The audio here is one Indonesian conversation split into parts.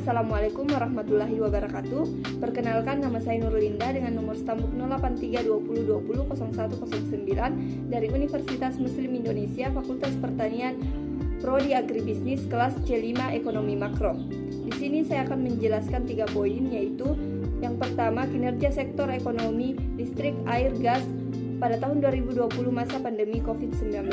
Assalamualaikum warahmatullahi wabarakatuh. Perkenalkan, nama saya Nurlinda dengan nomor stambuk 08320200109 dari Universitas Muslim Indonesia, Fakultas Pertanian, Prodi Agribisnis, kelas C5 Ekonomi Makro. Di sini saya akan menjelaskan 3 poin, yaitu yang pertama, kinerja sektor ekonomi, listrik, air, gas pada tahun 2020 masa pandemi COVID-19.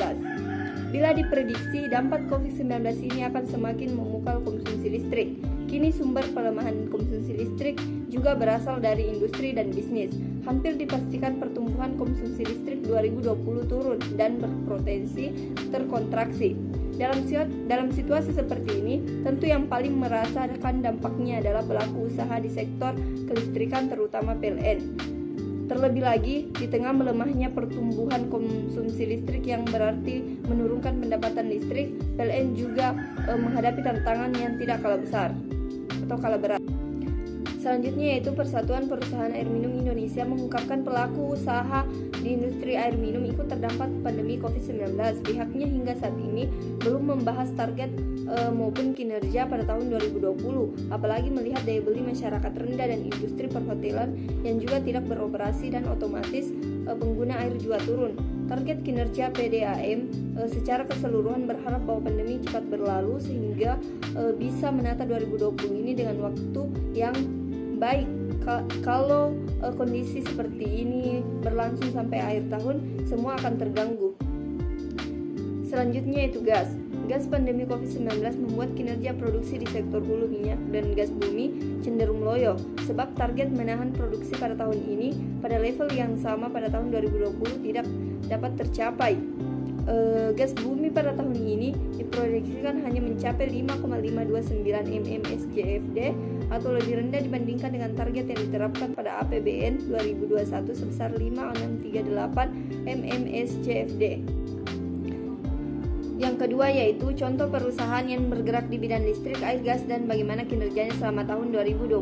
Bila diprediksi dampak COVID-19 ini akan semakin memukul konsumsi listrik. Kini sumber pelemahan konsumsi listrik juga berasal dari industri dan bisnis. Hampir dipastikan pertumbuhan konsumsi listrik 2020 turun dan berpotensi terkontraksi. Dalam situasi seperti ini, tentu yang paling merasakan dampaknya adalah pelaku usaha di sektor kelistrikan, terutama PLN. Terlebih lagi, di tengah melemahnya pertumbuhan konsumsi listrik yang berarti menurunkan pendapatan listrik, PLN juga menghadapi tantangan yang tidak kalah besar atau kalah berat. Selanjutnya yaitu Persatuan Perusahaan Air Minum Indonesia mengungkapkan pelaku usaha di industri air minum ikut terdampak pandemi COVID-19. Pihaknya hingga saat ini belum membahas target maupun kinerja pada tahun 2020, apalagi melihat daya beli masyarakat rendah dan industri perhotelan yang juga tidak beroperasi dan otomatis pengguna air juga turun. Target kinerja PDAM secara keseluruhan berharap bahwa pandemi cepat berlalu sehingga bisa menata 2020 ini dengan waktu yang baik. Kalau kondisi seperti ini berlangsung sampai akhir tahun, semua akan terganggu. Selanjutnya itu gas. Gas pandemi COVID-19 membuat kinerja produksi di sektor hulu minyak dan gas bumi cenderung loyo, sebab target menahan produksi pada tahun ini pada level yang sama pada tahun 2020 tidak dapat tercapai. Gas bumi pada tahun ini diproyeksikan hanya mencapai 5,529 mmscfd atau lebih rendah dibandingkan dengan target yang diterapkan pada APBN 2021 sebesar 5,638 mmscfd. Yang kedua yaitu contoh perusahaan yang bergerak di bidang listrik, air, gas, dan bagaimana kinerjanya selama tahun 2020,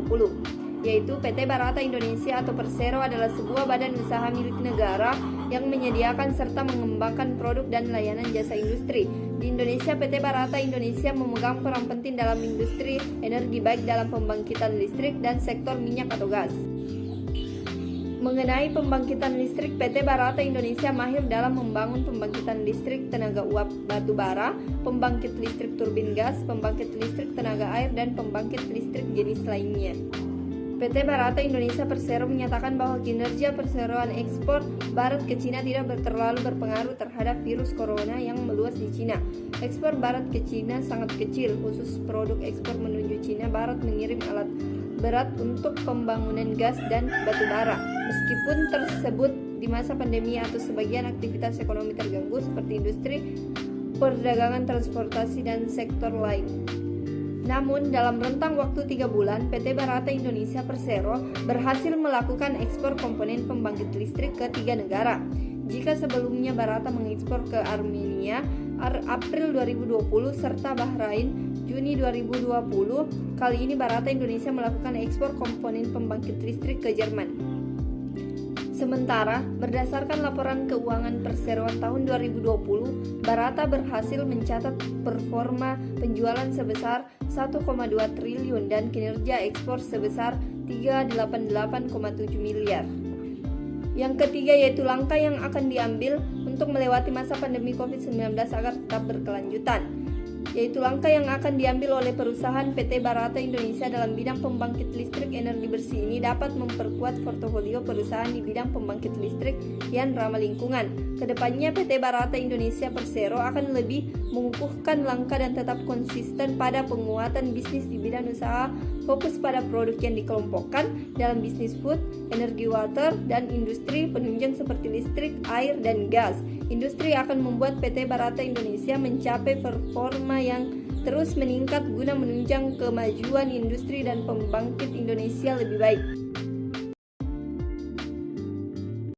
yaitu PT Barata Indonesia atau Persero adalah sebuah badan usaha milik negara yang menyediakan serta mengembangkan produk dan layanan jasa industri. Di Indonesia, PT Barata Indonesia memegang peran penting dalam industri energi baik dalam pembangkitan listrik dan sektor minyak atau gas. Mengenai pembangkitan listrik, PT Barata Indonesia mahir dalam membangun pembangkitan listrik tenaga uap batu bara, pembangkit listrik turbin gas, pembangkit listrik tenaga air, dan pembangkit listrik jenis lainnya. PT Barata Indonesia Persero menyatakan bahwa kinerja perseroan ekspor barat ke Cina tidak terlalu berpengaruh terhadap virus corona yang meluas di Cina. Ekspor barat ke Cina sangat kecil, khusus produk ekspor menuju Cina barat mengirim alat berat untuk pembangunan gas dan batu bara. Meskipun tersebut di masa pandemi atau sebagian aktivitas ekonomi terganggu seperti industri, perdagangan, transportasi, dan sektor lain. Namun dalam rentang waktu 3 bulan, PT Barata Indonesia Persero berhasil melakukan ekspor komponen pembangkit listrik ke 3 negara. Jika sebelumnya Barata mengekspor ke Armenia April 2020 serta Bahrain Juni 2020, kali ini Barata Indonesia melakukan ekspor komponen pembangkit listrik ke Jerman. Sementara, berdasarkan laporan keuangan perseroan tahun 2020, Barata berhasil mencatat performa penjualan sebesar 1,2 triliun dan kinerja ekspor sebesar 388,7 miliar. Yang ketiga yaitu langkah yang akan diambil untuk melewati masa pandemi COVID-19 agar tetap berkelanjutan, yaitu langkah yang akan diambil oleh perusahaan PT Barata Indonesia dalam bidang pembangkit listrik energi bersih ini dapat memperkuat portofolio perusahaan di bidang pembangkit listrik yang ramah lingkungan. Kedepannya PT Barata Indonesia Persero akan lebih mengukuhkan langkah dan tetap konsisten pada penguatan bisnis di bidang usaha, fokus pada produk yang dikelompokkan dalam bisnis food, energi water, dan industri penunjang seperti listrik, air, dan gas. Industri akan membuat PT Barata Indonesia mencapai performa yang terus meningkat guna menunjang kemajuan industri dan pembangkit Indonesia lebih baik.